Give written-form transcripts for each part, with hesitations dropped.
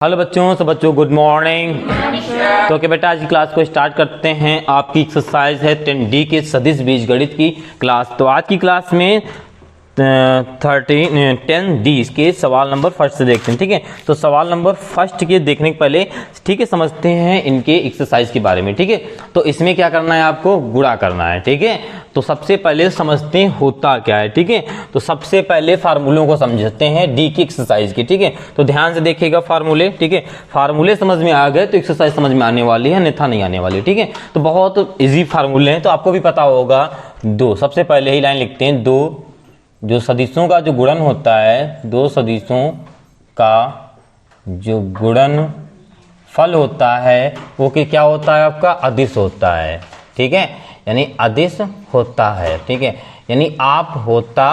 Hello बच्चों, तो बच्चों गुड मॉर्निंग। तो ओके बेटा, आज की क्लास को स्टार्ट करते हैं। आपकी एक्सरसाइज है 10D के सदिश बीजगणित की क्लास। तो आज की क्लास में 10D के सवाल नंबर फर्स्ट से देखते हैं। ठीक है, तो सवाल नंबर फर्स्ट के देखने के पहले ठीक है समझते हैं इनके एक्सरसाइज के बारे में। ठीक है, तो इसमें क्या करना है, आपको गुणा करना है। ठीक है, तो सबसे पहले समझते हैं होता क्या है। ठीक है, तो सबसे पहले फार्मूलों को समझते हैं डी की एक्सरसाइज की। ठीक है, तो ध्यान से देखिएगा फार्मूले। ठीक है, फार्मूले समझ में आ गए तो एक्सरसाइज समझ में आने वाली है, अन्यथा नहीं आने वाली। ठीक है, तो बहुत इजी फार्मूले हैं, तो आपको भी पता होगा। दो, सबसे पहले ही लाइन लिखते हैं, दो जो सदिशों का जो गुणन होता है, दो सदिशों का जो गुणन फल होता है वो क्या होता है, आपका अदिश होता है। ठीक है, यानी अदिश होता है। ठीक है, यानी आप होता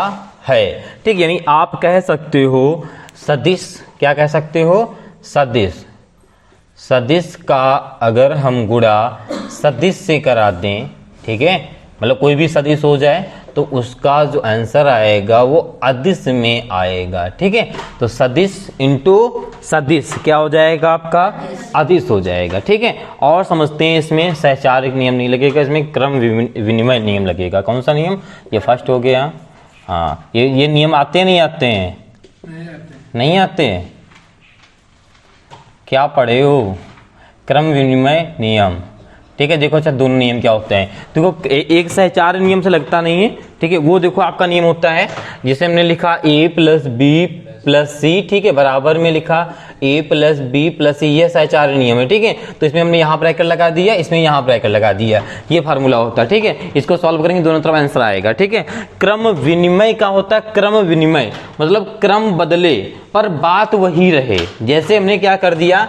है। ठीक, यानी आप कह सकते हो सदिश, क्या कह सकते हो, सदिश। सदिश का अगर हम गुणा सदिश से करा दें, ठीक है, मतलब कोई भी सदिश हो जाए तो उसका जो आंसर आएगा वो अदिश में आएगा। ठीक है, तो सदिश इंटू सदिश क्या हो जाएगा, आपका अदिश हो जाएगा। ठीक है, और समझते हैं इसमें सहचारिक नियम नहीं लगेगा, इसमें क्रम विनिमय नियम लगेगा। कौन सा नियम, ये फर्स्ट हो गया। हाँ, ये नियम आते नहीं आते हैं, नहीं आते। क्या पढ़े हो, क्रम विनिमय नियम। ठीक है, देखो अच्छा दोनों नियम क्या होते हैं। देखो एक सहचार्य नियम से लगता नहीं है। ठीक है, वो देखो आपका नियम होता है जिसे हमने लिखा a प्लस बी प्लस सी, ठीक है, बराबर में लिखा a प्लस बी प्लस सी, यह सहचार्य नियम है। ठीक है, तो इसमें हमने यहाँ ब्रैकेट लगा दिया, इसमें यहाँ ब्रैकेट लगा दिया, ये फार्मूला होता है। ठीक है, इसको सॉल्व करेंगे दोनों तरफ आंसर आएगा। ठीक है, क्रम विनिमय का होता है, क्रम विनिमय मतलब क्रम बदले पर बात वही रहे। जैसे हमने क्या कर दिया,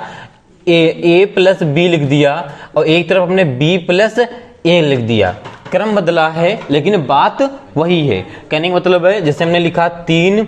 ए प्लस बी लिख दिया और एक तरफ हमने बी प्लस ए लिख दिया, क्रम बदला है लेकिन बात वही है। कहने का मतलब है जैसे हमने लिखा 3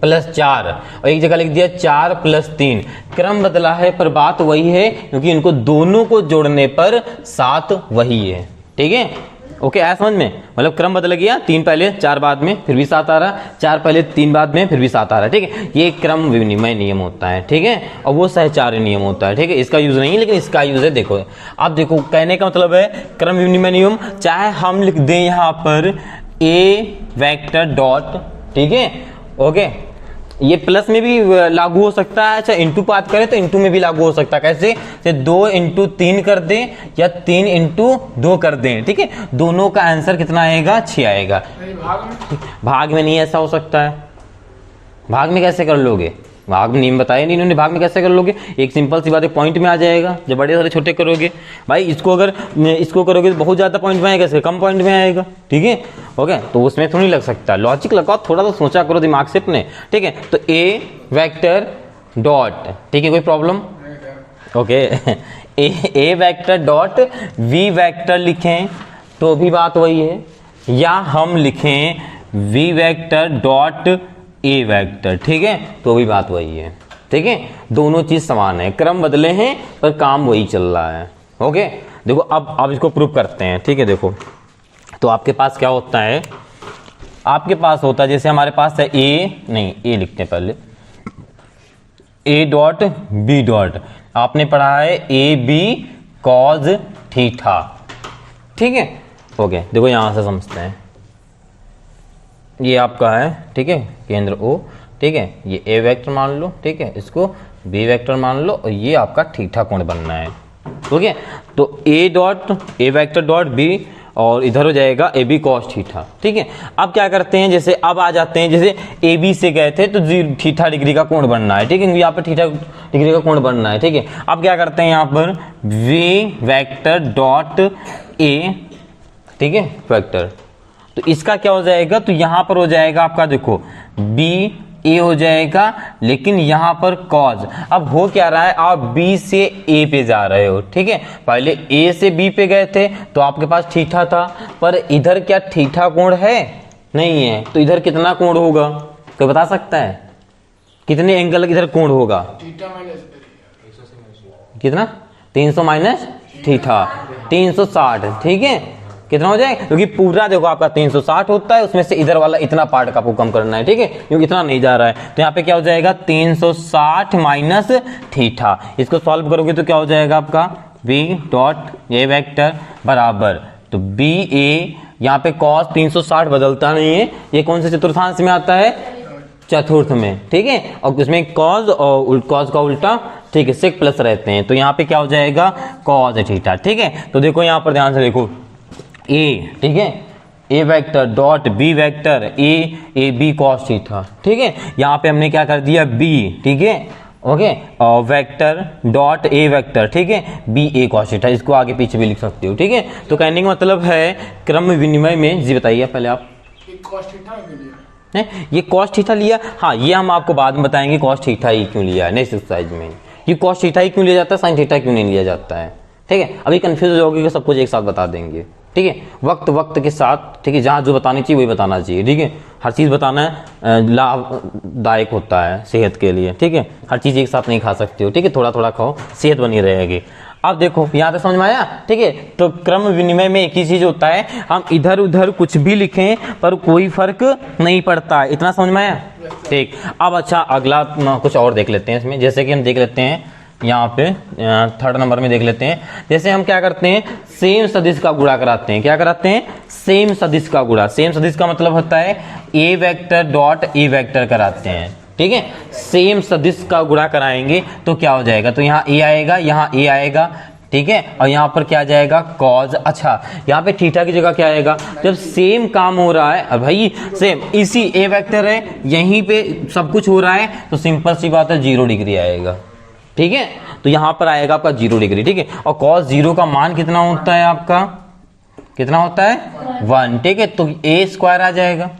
प्लस 4 और एक जगह लिख दिया 4 प्लस 3, क्रम बदला है पर बात वही है, क्योंकि इनको दोनों को जोड़ने पर 7 वही है। ठीक है, ओके, आया समझ में, मतलब क्रम बदल गया, 3 पहले 4 बाद में फिर भी 7 आ रहा, 4 पहले 3 बाद में फिर भी 7 आ रहा है। ठीक है, ये क्रम विनिमय नियम होता है। ठीक है, और वो सहचार्य नियम होता है। ठीक है, इसका यूज नहीं है लेकिन इसका यूज है। देखो अब देखो, कहने का मतलब है क्रम विनिमय नियम, चाहे हम लिख दें यहाँ पर ए वेक्टर डॉट, ठीक है, ओके, ये प्लस में भी लागू हो सकता है। अच्छा इंटू बात करें तो इंटू में भी लागू हो सकता है। कैसे, 2 इंटू 3 कर दें या 3 इंटू 2 कर दें। ठीक है, दोनों का आंसर कितना आएगा, 6 आएगा। भाग में नहीं ऐसा हो सकता है, भाग में कैसे कर लोगे, भाग में नियम बताया नहीं इन्होंने, भाग में कैसे कर लोगे। एक सिंपल सी बात है, पॉइंट में आ जाएगा। जब बड़े सारे छोटे करोगे भाई, इसको अगर इसको करोगे तो बहुत ज्यादा पॉइंट में आएगा, कैसे कम पॉइंट में आएगा। ठीक है, ओके, तो उसमें थोड़ी लग सकता, लॉजिक लगाओ, थोड़ा तो सोचा करो दिमाग से अपने। ठीक है, तो ए वेक्टर डॉट, ठीक है, कोई problem, okay, A vector dot V vector लिखें तो भी बात वही है, या हम लिखें V vector dot A vector, ठीक है, तो भी बात वही है। ठीक है, दोनों चीज समान है, क्रम बदले हैं पर काम वही चल रहा है। ओके, देखो अब इसको प्रूव करते हैं। ठीक है, देखो तो आपके पास क्या होता है, आपके पास होता है जैसे हमारे पास है ए लिखते हैं पहले, ए डॉट बी डॉट, आपने पढ़ा है ए बी कॉज थीटा। ठीक है, ओके, देखो यहां से समझते हैं, ये आपका है, ठीक है, केंद्र ओ, ठीक है, ये ए वेक्टर मान लो, ठीक है, इसको बी वेक्टर मान लो और ये आपका थीटा कोण बनना है। ओके, तो A dot A vector dot B और इधर हो जाएगा ए बी कॉस थीटा। ठीक है, अब क्या करते हैं, जैसे अब आ जाते हैं, जैसे ए बी से गए थे तो थीटा डिग्री का कोण बनना है। ठीक है, यहाँ पर थीटा डिग्री का कोण बनना है। ठीक है, अब क्या करते हैं यहाँ पर वी वेक्टर डॉट ए, ठीक है, वेक्टर, तो इसका क्या हो जाएगा, तो यहां पर हो जाएगा आपका, देखो बी ए हो जाएगा, लेकिन यहां पर कॉज, अब हो क्या रहा है, आप बी से ए पे जा रहे हो। ठीक है, पहले ए से बी पे गए थे तो आपके पास थीटा था, पर इधर क्या थीटा कोण है, नहीं है, तो इधर कितना कोण होगा, कोई बता सकता है, कितने एंगल इधर कोण होगा, कितना, 300 माइनस थीटा, 360। ठीक है, कितना हो जाएगा, क्योंकि पूरा देखो आपका 360 होता है, उसमें से इधर वाला इतना पार्ट का आपको कम करना है, ठीक है, क्योंकि इतना नहीं जा रहा है। तो यहाँ पे क्या हो जाएगा 360 माइनस थीटा। इसको सॉल्व करोगे तो क्या हो जाएगा आपका v डॉट ए वेक्टर बराबर, तो बी ए यहाँ पे cos 360 बदलता नहीं है, ये कौन से चतुर्थांश में आता है, चतुर्थ में, ठीक है, और उसमें cos और cos का उल्टा, ठीक है, sec प्लस रहते हैं, तो यहाँ पे क्या हो जाएगा cos थीटा, ठीक है। तो देखो यहाँ पर ध्यान से देखो a, ठीक है, A vector dot B vector A B cos theta, ठीक है, यहाँ पे हमने क्या कर दिया b, ठीक है, ओके, और वेक्टर डॉट ए वेक्टर, ठीक है, बी ए cos थीटा, इसको आगे पीछे भी लिख सकते हो, ठीक है। तो कहने का मतलब है क्रम विनिमय में, जी बताइए पहले आप, ये cos थीटा लिया, हाँ ये हम आपको बाद में बताएंगे cos थीटा ही क्यों लिया है नेक्स्ट एक्सरसाइज में, ये cos थीटा ही क्यों लिया जाता है, sin थीटा क्यों नहीं लिया जाता है, ठीक है। अभी कंफ्यूज हो जाओगे कि सब कुछ एक साथ बता देंगे, ठीक है, वक्त के साथ, ठीक है, जहाँ जो बतानी चाहिए वही बताना चाहिए, ठीक है, हर चीज़ बताना लाभदायक होता है सेहत के लिए, ठीक है, हर चीज़ एक साथ नहीं खा सकते हो, ठीक है, थोड़ा थोड़ा खाओ, सेहत बनी रहेगी। अब देखो यहाँ तक समझ में आया, ठीक है। तो क्रम विनिमय में एक ही चीज होता है, हम इधर उधर कुछ भी लिखें पर कोई फर्क नहीं पड़ता है, इतना समझ में आया, ठीक। अब अच्छा अगला कुछ और देख लेते हैं इसमें, जैसे कि हम देख लेते हैं यहाँ पे थर्ड नंबर में देख लेते हैं, जैसे हम क्या करते हैं सेम सदिश का गुणा कराते हैं, क्या कराते हैं सेम सदिश का गुणा, सेम सदिश का मतलब होता है A vector dot A vector कराते हैं, ठीक है, सेम सदिश का गुणा कराएंगे तो क्या हो जाएगा, तो यहाँ ए आएगा, यहाँ ए आएगा, ठीक है, और यहाँ पर क्या आ जाएगा कॉज। अच्छा यहाँ पे थीटा की जगह क्या आएगा, जब सेम काम हो रहा है, अब भाई सेम इसी ए वेक्टर है, यहीं पे सब कुछ हो रहा है, तो सिंपल सी बात है 0 डिग्री आएगा, ठीक है, तो यहाँ पर आएगा आपका 0 डिग्री, ठीक है, और cos 0 का मान कितना होता है आपका, कितना होता है 1, ठीक है, तो a स्क्वायर आ जाएगा,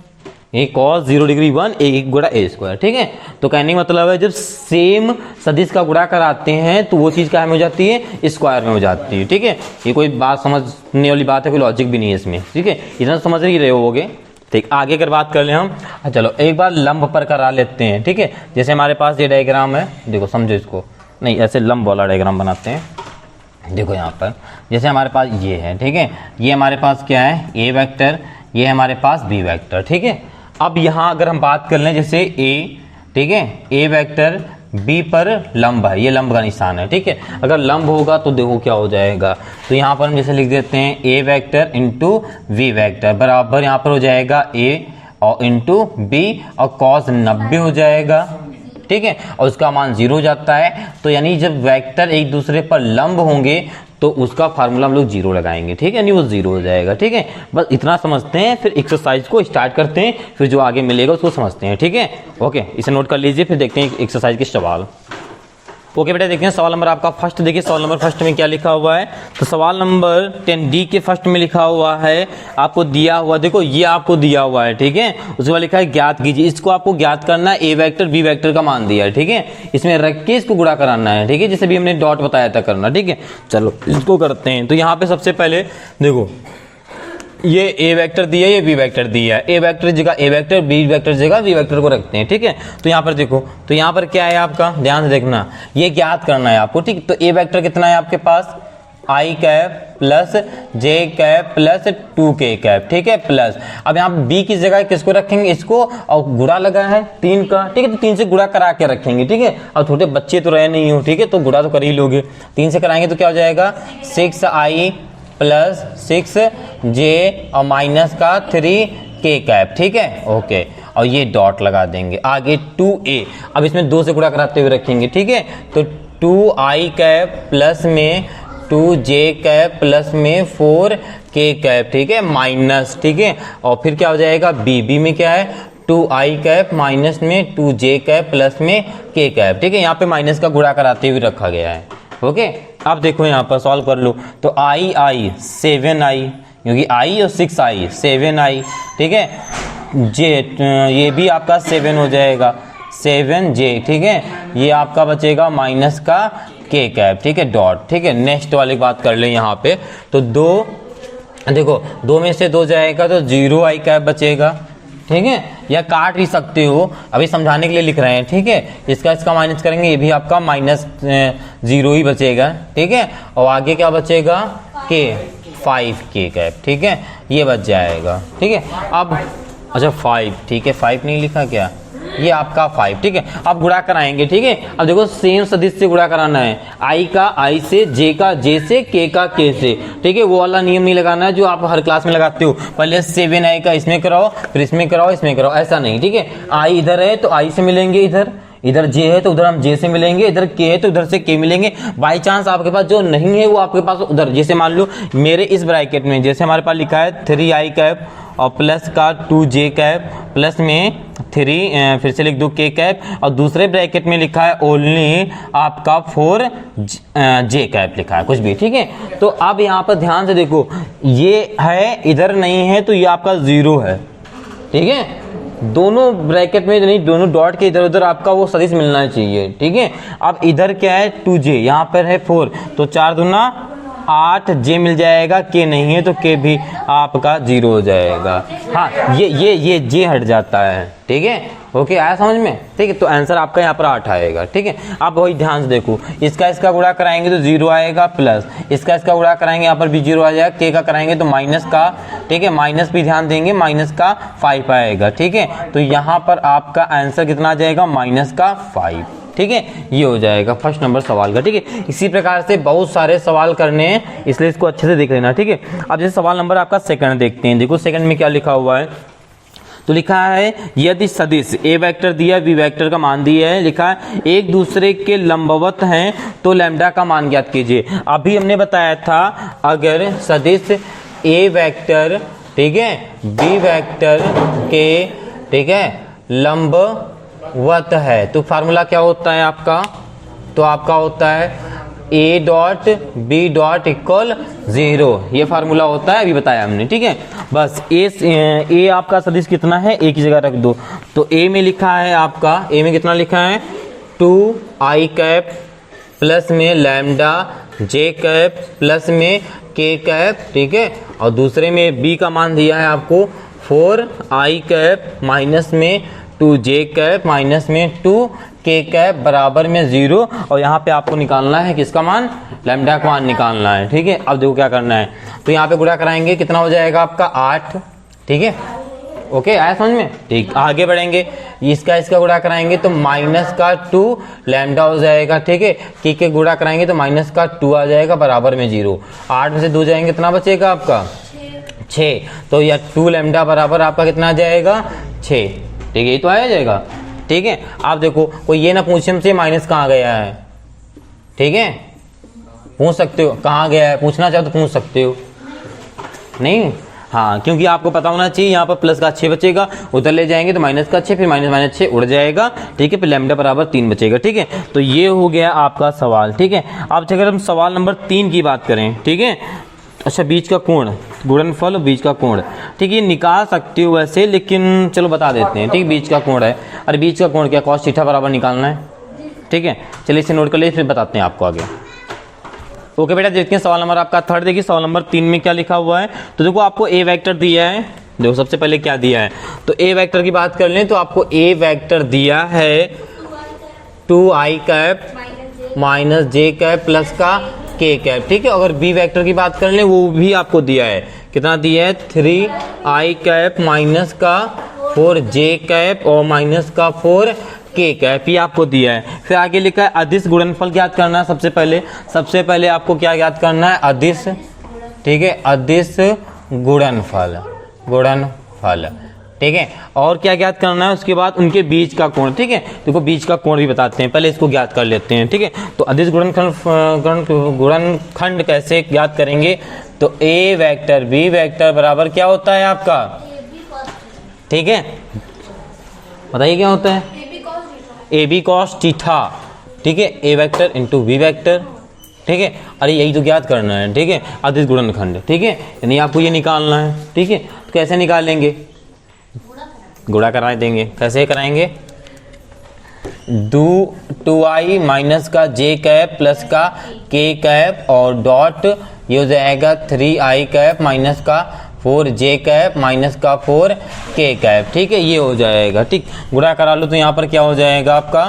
ये cos 0 डिग्री 1 एक गुणा a स्क्वायर, ठीक है। तो कहने का मतलब है जब सेम सदिश का गुणा कराते हैं तो वो चीज़ क्या में हो जाती है स्क्वायर में हो जाती है, ठीक है, ये कोई बात समझने वाली बात है, कोई लॉजिक भी नहीं है इसमें, ठीक है, इतना समझ ही रहे होगे, ठीक। आगे अगर बात कर लें हम, चलो एक बार लंब पर करा लेते हैं, ठीक है, जैसे हमारे पास ये डायग्राम है, देखो समझो इसको, नहीं ऐसे लंब वाला डायग्राम बनाते हैं, देखो यहाँ पर जैसे हमारे पास ये है, ठीक है, ये हमारे पास क्या है ए वेक्टर, ये हमारे पास बी वेक्टर, ठीक है। अब यहाँ अगर हम बात कर लें जैसे ए, ठीक है, ए वेक्टर बी पर लंब है, ये लंब का निशान है, ठीक है, अगर लंब होगा तो देखो क्या हो जाएगा, तो यहाँ पर हम जैसे लिख देते हैं ए वेक्टर इंटू वी वेक्टर बराबर यहाँ पर हो जाएगा ए और इंटू बी और cos 90 हो जाएगा, ठीक है, और उसका मान 0 हो जाता है, तो यानी जब वेक्टर एक दूसरे पर लंब होंगे तो उसका फार्मूला हम लोग 0 लगाएंगे, ठीक है, यानी वो 0 हो जाएगा, ठीक है, बस इतना समझते हैं, फिर एक्सरसाइज को स्टार्ट करते हैं, फिर जो आगे मिलेगा उसको समझते हैं, ठीक है, ओके, इसे नोट कर लीजिए, फिर देखते हैं एक्सरसाइज के सवाल। ओके बेटा देखते हैं सवाल नंबर आपका फर्स्ट, देखिए सवाल नंबर फर्स्ट में क्या लिखा हुआ है, तो सवाल नंबर 10D के फर्स्ट में लिखा हुआ है, आपको दिया हुआ, देखो ये आपको दिया हुआ है, ठीक है, उसके बाद लिखा है ज्ञात कीजिए, इसको आपको ज्ञात करना है, ए वेक्टर बी वेक्टर का मान दिया है, ठीक है, इसमें रख के इसको गुणा कराना है, ठीक है, जैसे भी हमने डॉट बताया था करना, ठीक है, चलो इसको करते हैं। तो यहाँ पे सबसे पहले देखो ये ए वेक्टर दिया है, ये बी वेक्टर दिया है, ए वेक्टर जगह ए वेक्टर, बी वेक्टर जगह बी वेक्टर को रखते हैं, ठीक है। तो यहाँ पर देखो, तो यहाँ पर क्या है आपका, ध्यान से देखना, ये ज्ञात करना है आपको, ठीक। तो ए वेक्टर कितना है आपके पास आई कैप प्लस जे कैप प्लस 2k कैप, ठीक है, प्लस अब यहाँ बी की जगह किसको रखेंगे, इसको, और गुणा लगा है 3 का, ठीक है, तो 3 से गुणा करा के रखेंगे, ठीक है, और छोटे बच्चे तो रहे नहीं हो, ठीक है, तो गुणा तो कर ही लोगे, 3 से कराएंगे तो क्या हो जाएगा 6i प्लस 6j और माइनस का 3k कैप, ठीक है, ओके, और ये डॉट लगा देंगे, आगे 2a, अब इसमें 2 से गुणा कराते हुए रखेंगे, ठीक है, तो 2i कैप प्लस में 2j कैप प्लस में 4k कैप, ठीक है, माइनस, ठीक है, और फिर क्या हो जाएगा बी में क्या है 2i कैप माइनस में 2j कैप प्लस में k कैप, ठीक है, यहाँ पे माइनस का गुणा कराते हुए रखा गया है, ओके। अब देखो यहाँ पर सॉल्व कर लो, तो i 7i, क्योंकि i और 6i 7i, ठीक है, j ये भी आपका 7 हो जाएगा 7j, ठीक है, ये आपका बचेगा माइनस का k कैप, ठीक है, डॉट, ठीक है। नेक्स्ट वाली बात कर ले यहाँ पे, तो 2 देखो 2 में से 2 जाएगा तो 0i कैप बचेगा, ठीक है, या काट भी सकते हो, अभी समझाने के लिए लिख रहे हैं, ठीक है, इसका माइनस करेंगे, ये भी आपका माइनस 0 ही बचेगा, ठीक है, और आगे क्या बचेगा k, 5k कैप, ठीक है, ये बच जाएगा, ठीक है। अब अच्छा 5, ठीक है, 5 नहीं लिखा क्या, ये आपका 5, ठीक है। अब गुणा कराएंगे, ठीक है। अब देखो सेम सदिश से गुणा कराना है, i का i से, j का j से, k का k से, ठीक है। वो वाला नियम नहीं लगाना है जो आप हर क्लास में लगाते हो, पहले 7i का इसमें कराओ, फिर इसमें कराओ, इसमें कराओ, ऐसा नहीं, ठीक है। i इधर है तो i से मिलेंगे, इधर j है तो उधर हम j से मिलेंगे, इधर k है तो उधर से k मिलेंगे। बाई चांस आपके पास जो नहीं है वो आपके पास उधर, जैसे मान लो मेरे इस ब्रैकेट में जैसे हमारे पास लिखा है 3i कैप और प्लस का 2j कैप, प्लस में 3 फिर से लिख दो k कैप, और दूसरे ब्रैकेट में लिखा है ओनली आपका 4j कैप लिखा है, कुछ भी, ठीक है। तो अब यहाँ पर ध्यान से देखो, ये है इधर नहीं है तो ये आपका 0 है, ठीक है। दोनों ब्रैकेट में नहीं, दोनों डॉट के इधर उधर आपका वो सदिश मिलना चाहिए, ठीक है। अब इधर क्या है 2j, यहाँ पर है 4, तो 4 दूना 8, j मिल जाएगा, k नहीं है तो k भी आपका 0 हो जाएगा। हाँ, ये j हट जाता है, ठीक है। ओके, आया समझ में, ठीक है। तो आंसर आपका यहाँ पर 8 आएगा, ठीक है। अब वही ध्यान से देखो, इसका गुणा कराएंगे तो 0 आएगा, प्लस इसका गुणा कराएंगे यहाँ पर भी 0 आ जाएगा, k का कराएंगे तो माइनस का, ठीक है, माइनस भी ध्यान देंगे, माइनस का 5 आएगा, ठीक है। तो यहाँ पर आपका आंसर कितना आ जाएगा, माइनस का 5, ठीक है। ये हो जाएगा फर्स्ट नंबर सवाल का, ठीक है। इसी प्रकार से बहुत सारे सवाल करने हैं, इसलिए इसको अच्छे से देख लेना, ठीक है। अब जैसे सवाल नंबर आपका सेकंड देखते हैं, देखो सेकंड में क्या लिखा हुआ है, तो लिखा है यदि सदिश ए वेक्टर दिया, बी वेक्टर का मान दिया है, लिखा है एक दूसरे के लंबवत हैं तो लैम्डा का मान ज्ञात कीजिए। अभी हमने बताया था अगर सदिश ए वेक्टर, ठीक है, बी वेक्टर के, ठीक है, लंबवत है तो फार्मूला क्या होता है आपका, तो आपका होता है a dot B dot equal 0, ये फार्मूला होता है, अभी बताया हमने, ठीक है। बस a आपका सदिश कितना है, a की जगह रख दो, तो a में लिखा है आपका, a में कितना लिखा है 2i कैप प्लस में लैम्डा j कैप प्लस में k कैप, ठीक है। और दूसरे में b का मान दिया है आपको 4i कैप माइनस में 2j कैप माइनस में 2k कैप बराबर में 0, और यहाँ पे आपको निकालना है किसका मान, लैम्डा का मान निकालना है, ठीक है। अब देखो क्या करना है, तो यहाँ पे गुणा कराएंगे, कितना हो जाएगा आपका 8, ठीक है। ओके, आया समझ में, ठीक। आगे बढ़ेंगे, इसका गुणा कराएंगे तो माइनस का 2 लैम्डा हो जाएगा, ठीक है। के गुणा कराएंगे तो माइनस का 2 आ जाएगा बराबर में 0, 8 में से 2 जाएंगे, कितना बचेगा आपका 6, तो यह 2 लैम्डा बराबर आपका कितना आ जाएगा 6, ठीक है, ये तो आया जाएगा, ठीक है। आप देखो कोई ये ना पूछे हमसे माइनस कहाँ गया है, ठीक है, पूछ सकते हो कहाँ गया है, पूछना चाहो तो पूछ सकते हो, नहीं, हाँ, क्योंकि आपको पता होना चाहिए यहाँ पर प्लस का 6 बचेगा, उधर ले जाएंगे तो माइनस का 6, फिर माइनस 6 उड़ जाएगा, ठीक है, फिर लैम्डा बराबर 3 बचेगा, ठीक है। तो ये हो गया आपका सवाल, ठीक है। अब अगर हम सवाल नंबर 3 की बात करें, ठीक है, अच्छा बीच का कोण, गुणनफल बीच का कोण, ठीक है, ये निकाल सकते हो वैसे, लेकिन चलो बता देते हैं, ठीक, बीच का कोण है, अरे बीच का कोण क्या, कॉस थीटा बराबर निकालना है, ठीक है। चलिए इसे नोट कर लिए, फिर बताते हैं आपको आगे। ओके बेटा, देखते हैं सवाल नंबर आपका थर्ड, देखिए सवाल नंबर 3 में क्या लिखा हुआ है। तो देखो आपको ए वेक्टर दिया है, देखो सबसे पहले क्या दिया है, तो ए वेक्टर की बात कर लें तो आपको ए वेक्टर दिया है 2i cap minus j cap plus का k कैप, ठीक है। अगर बी वेक्टर की बात कर लें वो भी आपको दिया है, कितना दिया है 3i कैप माइनस का 4j कैप और माइनस का 4k कैप, ये आपको दिया है। फिर आगे लिखा है अदिश गुणनफल ज्ञात करना है। सबसे पहले आपको क्या ज्ञात करना है, अदिश, ठीक है, अदिश गुणनफल, ठीक है। और क्या ज्ञात करना है उसके बाद, उनके बीच का कोण, ठीक है। देखो बीच का कोण भी बताते हैं, पहले इसको ज्ञात कर लेते हैं, ठीक है। तो अदिश गुणनखंड कैसे ज्ञात करेंगे, तो ए वेक्टर बी वेक्टर बराबर क्या होता है आपका, ठीक है, बताइए क्या होता है, ए बी कॉस थीटा, ठीक है, A vector into B vector, ठीक है। अरे यही तो ज्ञात करना है, ठीक है, अदिश गुणनखंड, ठीक है, यानी आपको ये निकालना है, ठीक है। तो कैसे निकालेंगे, गुणा करा देंगे, कैसे कराएंगे, 2i माइनस का j कैप प्लस का k कैप और डॉट ये हो जाएगा 3i कैप माइनस का 4j कैप माइनस का 4k कैप, ठीक है, ये हो जाएगा, ठीक। गुणा करा लो तो यहाँ पर क्या हो जाएगा आपका,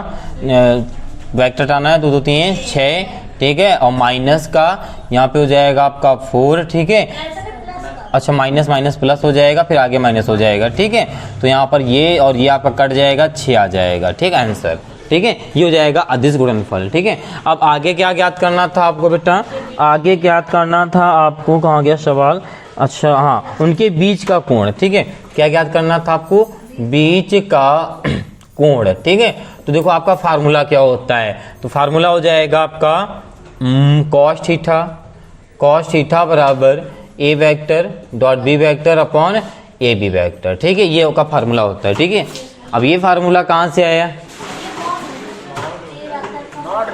वेक्टर टाना है, 2 2 3 6 ठीक है, और माइनस का यहाँ पे हो जाएगा आपका 4, ठीक है। अच्छा, माइनस माइनस प्लस हो जाएगा, फिर आगे माइनस हो जाएगा, ठीक है। तो यहाँ पर ये और ये आपका कट जाएगा, 6 आ जाएगा, ठीक है आंसर, ठीक है। ये हो जाएगा अदिश गुणनफल, ठीक है। अब आगे क्या ज्ञात करना था आपको बेटा? आगे ज्ञात करना था आपको, कहाँ गया सवाल? अच्छा हाँ, उनके बीच का कोण, ठीक है। क्या ज्ञात करना था आपको? बीच का कोण, ठीक है। तो देखो आपका फार्मूला क्या होता है, तो फार्मूला हो जाएगा आपका कॉस थीटा बराबर A vector dot B vector upon A B vector, ठीक है। ये उसका फार्मूला होता है, ठीक है। अब ये फार्मूला कहाँ से आया?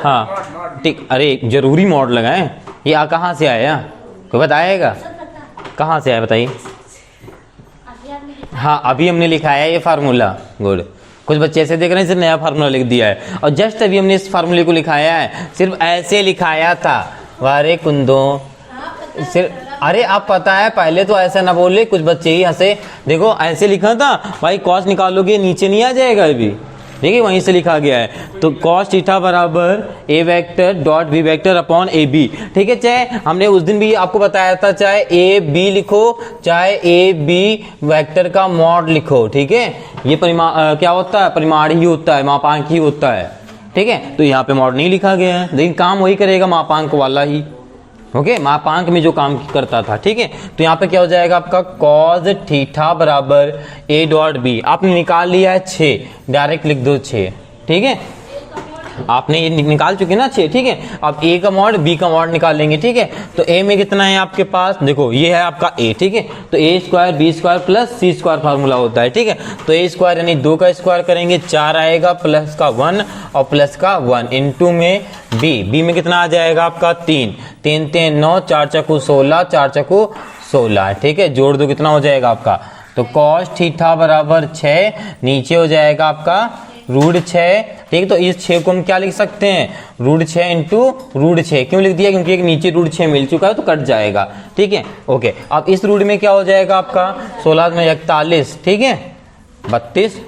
हाँ ठीक, अरे जरूरी मॉड लगाएं, ये कहाँ से आया? कोई बताएगा कहाँ से आया, बताइए। हाँ अभी हमने लिखा है ये फार्मूला, गुड। कुछ बच्चे ऐसे देख रहे हैं सिर्फ नया फार्मूला लिख दिया है, और जस्ट अभी हमने इस फार्मूले को लिखाया है, सिर्फ ऐसे लिखाया था। वारे कुंदो सिर्फ, अरे आप पता है पहले तो ऐसा ना बोले, कुछ बच्चे ही हंसे। देखो ऐसे लिखा था भाई, कॉस निकालोगे नीचे नहीं आ जाएगा, अभी देखिए वहीं से लिखा गया है। तो कॉस थीटा बराबर A vector dot B vector upon A B, ठीक है। चाहे हमने उस दिन भी आपको बताया था, चाहे ए बी लिखो चाहे ए बी वेक्टर का मॉड लिखो, ठीक है। ये क्या होता है? परिमाण ही होता है, मापांक ही होता है, ठीक है। तो यहाँ पे मॉड नहीं लिखा गया है, लेकिन काम वही करेगा, मापांक वाला ही, ओके। मापांक में जो काम करता था, ठीक है। तो यहाँ पे क्या हो जाएगा आपका? कॉस थीटा बराबर ए डॉट बी, आपने निकाल लिया है 6, डायरेक्ट लिख दो 6, ठीक है। आपने ये निकाल चुके ना 6, ठीक है। अब ए का मॉड बी का मॉड निकालेंगे, ठीक है। तो ए में कितना है आपके पास? देखो ये है आपका ए, ठीक है। तो ए स्क्वायर बी स्क्वायर प्लस सी स्क्वायर फार्मूला होता है, ठीक है। तो ए स्क्वायर यानी 2 का स्क्वायर करेंगे 4 आएगा, प्लस का 1 और प्लस का 1 इनटू में बी में कितना आ जाएगा आपका? 3 3 3 9, 4 चक्कू 16, 4 चक्कू 16, ठीक है। जोड़ दो कितना हो जाएगा आपका? तो कॉस थीटा बराबर 6, नीचे हो जाएगा आपका रूट 6, ठीक। तो इस 6 को हम क्या लिख सकते हैं? Root 6 into root 6। क्यों लिख दिया? क्योंकि एक नीचे रूट 6 मिल चुका है तो कट जाएगा, ठीक है, ओके। अब इस रूट में क्या हो जाएगा आपका? 16 में 41, ठीक है, 32,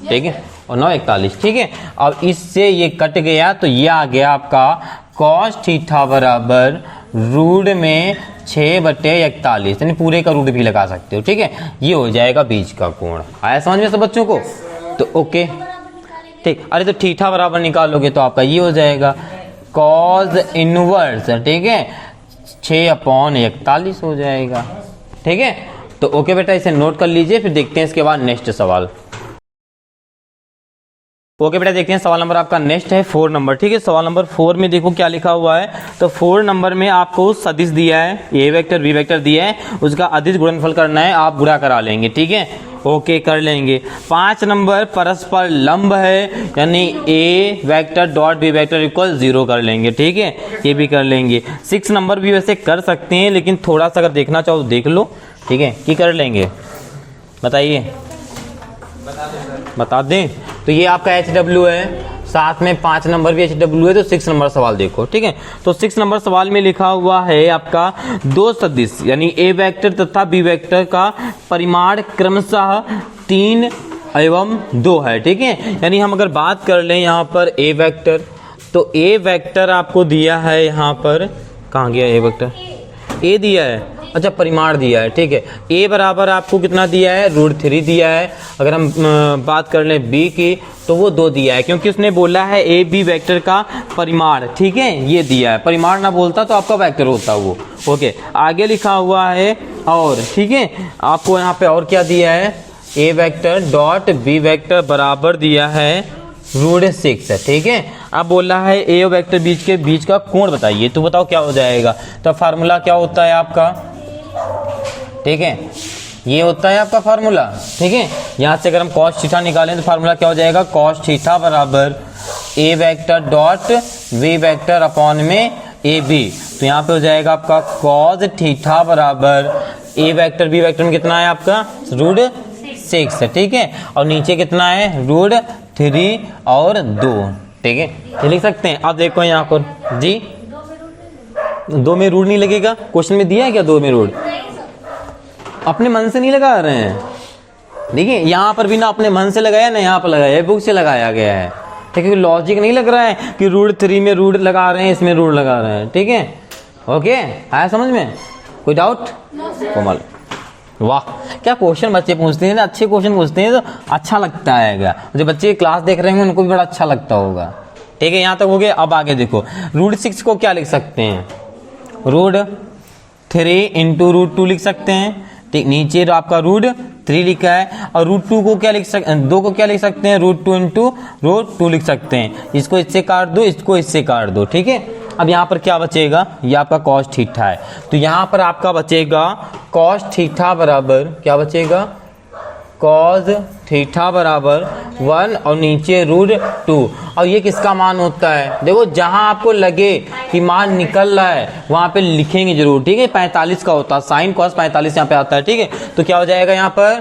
ठीक है, और 9 41, ठीक है। अब इससे ये कट गया तो ये आ गया आपका कॉस थीटा बराबर रूट में 6/41, यानी पूरे का रूट भी लगा सकते हो, ठीक है। ये हो जाएगा बीच का कोण। आया समझ में सब बच्चों को? तो ओके, ठीक। अरे तो थीटा बराबर निकालोगे तो आपका ये हो जाएगा कॉस इनवर्स, ठीक है, 6/41 हो जाएगा, ठीक है। तो ओके बेटा, इसे नोट कर लीजिए, फिर देखते हैं इसके बाद नेक्स्ट सवाल। ओके बेटा, देखते हैं सवाल नंबर आपका नेक्स्ट है 4 नंबर, ठीक है। सवाल नंबर 4 में देखो क्या लिखा हुआ है। तो 4 नंबर में आपको सदिश दिया है, ए वेक्टर बी वेक्टर दिया है, उसका अदिश गुणनफल करना है, आप गुणा करा लेंगे, ठीक है, ओके कर लेंगे। 5 नंबर परस्पर लंब है, यानी A vector dot B vector equal 0 कर लेंगे, ठीक है, ये भी कर लेंगे। 6 नंबर भी वैसे कर सकते हैं, लेकिन थोड़ा सा अगर देखना चाहो तो देख लो, ठीक है, कि कर लेंगे, बताइए, बता दें। तो ये आपका HW है, साथ में 5 नंबर भी HW है। तो 6 नंबर सवाल देखो, ठीक है। तो 6 नंबर सवाल में लिखा हुआ है आपका 2 सदिश यानी ए वेक्टर तथा बी वेक्टर का परिमाण क्रमशः 3 एवं 2 है, ठीक है। यानी हम अगर बात कर लें यहाँ पर ए वेक्टर, तो ए वेक्टर आपको दिया है, यहाँ पर कहाँ गया ए वेक्टर? ए दिया है, अच्छा परिमाण दिया है, ठीक है। ए बराबर आपको कितना दिया है? √3 दिया है। अगर हम बात कर लें बी की तो वो 2 दिया है, क्योंकि उसने बोला है ए बी वेक्टर का परिमाण, ठीक है, ये दिया है। परिमाण ना बोलता तो आपका वेक्टर होता वो, ओके। आगे लिखा हुआ है और, ठीक है, आपको यहाँ पे और क्या दिया है? A vector dot B vector बराबर दिया है √6, ठीक है। अब बोल रहा है ए वेक्टर बीच के बीच का कोण बताइए, तो बताओ क्या हो जाएगा? तो फार्मूला क्या होता है आपका, ठीक है, ये होता है आपका फार्मूला, ठीक है। यहाँ से अगर हम कॉस थीटा निकालें तो फार्मूला क्या हो जाएगा? कॉस थीटा बराबर A vector dot B vector upon में ए बी। तो यहाँ पे हो जाएगा आपका कॉस थीटा बराबर ए वेक्टर बी वेक्टर में कितना है आपका? √6, ठीक है, और नीचे कितना है? √3 और 2, ठीक है, ये लिख सकते हैं। अब देखो यहाँ पर जी 2 में रूट नहीं लगेगा, क्वेश्चन में दिया है क्या 2 में रूट? अपने मन से नहीं लगा रहे हैं, देखिए यहाँ पर भी ना अपने मन से लगाया ना यहाँ पर लगाया है, बुक से लगाया गया है, ठीक है, लॉजिक नहीं लग रहा है कि √3 में रूट लगा रहे हैं, इसमें रूट लगा रहे हैं। ठीक है, ओके, आया समझ में? कोई डाउट? कोमल, वाह क्या क्वेश्चन बच्चे पूछते हैं ना, अच्छे क्वेश्चन पूछते हैं तो अच्छा लगता है। जो बच्चे क्लास देख रहे हैं उनको भी बड़ा अच्छा लगता होगा। ठीक है, यहाँ तक हो गया। अब आगे देखो, √6 को क्या लिख सकते हैं? √3 इंटू √2 लिख सकते हैं। ठीक, नीचे आपका √3 लिखा है, और √2 को क्या लिख सकते हैं? 2 को क्या लिख सकते हैं? √2 इंटू √2 लिख सकते हैं। इसको इससे काट दो, इसको इससे काट दो। ठीक है, अब यहाँ पर क्या बचेगा? ये आपका cos थीटा है, तो यहाँ पर आपका बचेगा cos थीटा बराबर क्या बचेगा? cos थीटा बराबर 1 और नीचे √2। और ये किसका मान होता है? देखो जहां आपको लगे कि मान निकल रहा है वहां पे लिखेंगे जरूर। ठीक है, 45 का होता है, साइन cos 45 यहाँ पे आता है। ठीक है, तो क्या हो जाएगा यहाँ पर?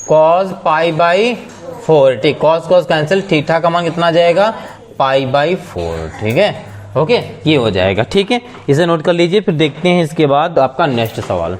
cos π/4। ठीक, cos कैंसिल, थीटा का मान कितना आ जाएगा? π/4। ठीक है, ओके, ये हो जाएगा। ठीक है, इसे नोट कर लीजिए। फिर देखते हैं इसके बाद आपका नेक्स्ट सवाल।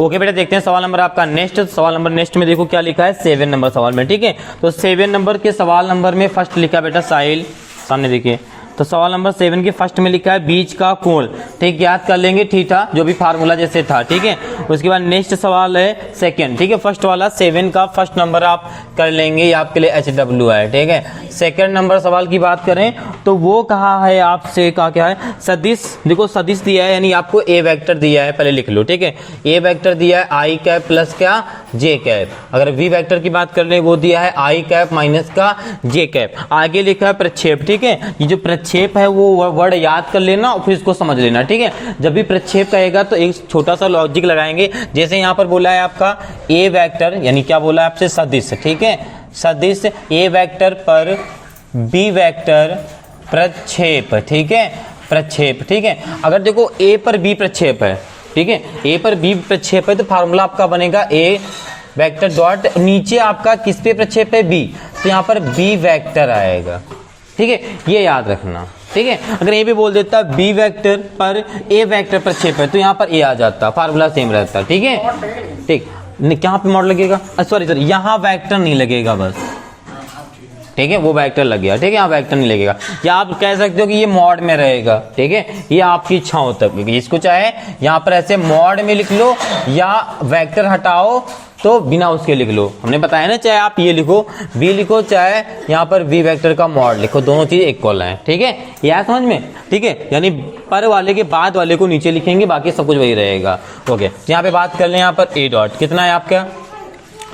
ओके बेटा, देखते हैं सवाल नंबर आपका नेक्स्ट। सवाल नंबर नेक्स्ट में देखो क्या लिखा है 7 नंबर सवाल में। ठीक है, तो 7 नंबर के सवाल नंबर में फर्स्ट लिखा बेटा साहिल, सामने देखिए। तो सवाल नंबर 7 के फर्स्ट में लिखा है बीच का कोण। ठीक, याद कर लेंगे थीटा, जो भी फार्मूला जैसे था। ठीक है, उसके बाद नेक्स्ट सवाल है सेकंड। ठीक है, फर्स्ट वाला 7 का फर्स्ट नंबर आप कर लेंगे, ये आपके लिए HW है। ठीक है, सेकंड नंबर सवाल की बात करें तो वो कहा है आपसे, कहा क्या है? सदिश। देखो सदिश दिया है, यानी आपको ए वेक्टर दिया है, पहले लिख लो। ठीक है, ए वेक्टर दिया है आई कैप प्लस क्या? जे कैप। अगर वी वेक्टर की बात कर ले, वो दिया है आई कैप माइनस का जे कैप। आगे लिखा है प्रक्षेप। ठीक है, ये जो प्रक्षेप है वो वर्ड याद कर लेना और फिर इसको समझ लेना। ठीक है, जब भी प्रक्षेप कहेगा तो एक छोटा सा लॉजिक लगाएंगे। जैसे यहाँ पर बोला है आपका ए वेक्टर, यानी क्या बोला है आपसे? सदिश। ठीक है, सदिश ए वेक्टर पर बी वेक्टर प्रक्षेप। ठीक है, प्रक्षेप। ठीक है, अगर देखो ए पर बी प्रक्षेप है, ठीक है, ए पर बी प्रक्षेप है, तो फार्मूला आपका बनेगा ए वेक्टर डॉट नीचे आपका किस पे प्रक्षेप है? बी, तो यहाँ पर बी वेक्टर आएगा। ठीक है, ये याद रखना। ठीक है, अगर ये भी बोल देता बी वेक्टर पर ए वेक्टर प्रक्षेप है, तो यहाँ पर ए आ जाता, फार्मूला सेम रहता। ठीक है, ठीक, कहाँ पे मॉड लगेगा? सॉरी, यहाँ वेक्टर नहीं लगेगा बस। ठीक है, वो वेक्टर लग गया। ठीक है, यहाँ वेक्टर नहीं लगेगा, या आप कह सकते हो कि ये मॉड में रहेगा। ठीक है, ये आपकी इच्छा होता है, इसको चाहे यहाँ पर ऐसे मॉड में लिख लो या वेक्टर हटाओ तो बिना उसके लिख लो। हमने बताया ना, चाहे आप ये लिखो v लिखो, चाहे यहाँ पर v वेक्टर का मॉड लिखो, दोनों चीज एक कॉल है। ठीक है, यह समझ में? ठीक है, यानी पर वाले के बाद वाले को नीचे लिखेंगे, बाकी सब कुछ वही रहेगा। ओके, यहाँ पे बात कर लें, यहाँ पर ए डॉट कितना है आपका?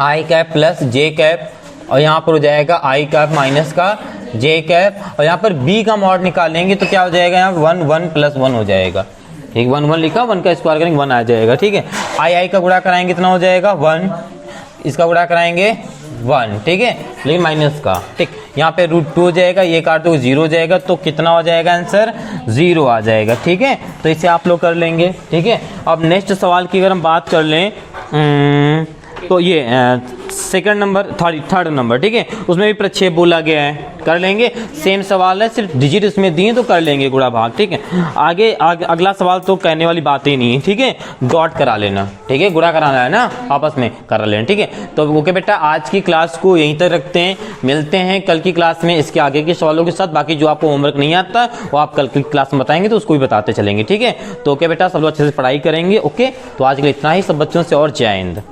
आई कैप प्लस जे कैप, और यहाँ पर हो जाएगा आई कैप माइनस का जे कैप, और यहाँ पर बी का मॉड निकालेंगे तो क्या हो जाएगा? यहाँ 1 1 प्लस 1 हो जाएगा। ठीक, 1 1 लिखा, 1 का स्क्वायर करेंगे 1 आ जाएगा। ठीक है, आई का गुणा कराएंगे कितना हो जाएगा? 1, इसका गुणा कराएंगे 1। ठीक है, लेकिन माइनस का। ठीक, यहाँ पे √2 हो जाएगा, ये काट दो 0 हो जाएगा, तो कितना हो जाएगा? आंसर 0 आ जाएगा। ठीक है, तो इसे आप लोग कर लेंगे। ठीक है, अब नेक्स्ट सवाल की अगर हम बात कर लें तो ये सेकंड नंबर थर्ड नंबर। ठीक है, उसमें भी प्रक्षेप बोला गया है, कर लेंगे। सेम सवाल है, सिर्फ डिजिट इसमें दिए तो कर लेंगे गुणा भाग। ठीक है, आगे अगला सवाल तो कहने वाली बात ही नहीं है। ठीक है, डॉट करा लेना। ठीक है, गुणा कराना है ना, आपस में करा लेना। ठीक है, तो ओके बेटा, आज की क्लास को यहीं तक रखते हैं, मिलते हैं कल की क्लास में इसके आगे के सवालों के साथ। बाकी जो आपको होमवर्क नहीं आता वो आप कल की क्लास में बताएंगे तो उसको भी बताते चलेंगे। ठीक है, तो ओके बेटा, सब लोग अच्छे से पढ़ाई करेंगे। ओके, तो आज के लिए इतना ही, सब बच्चों से और जय हिंद।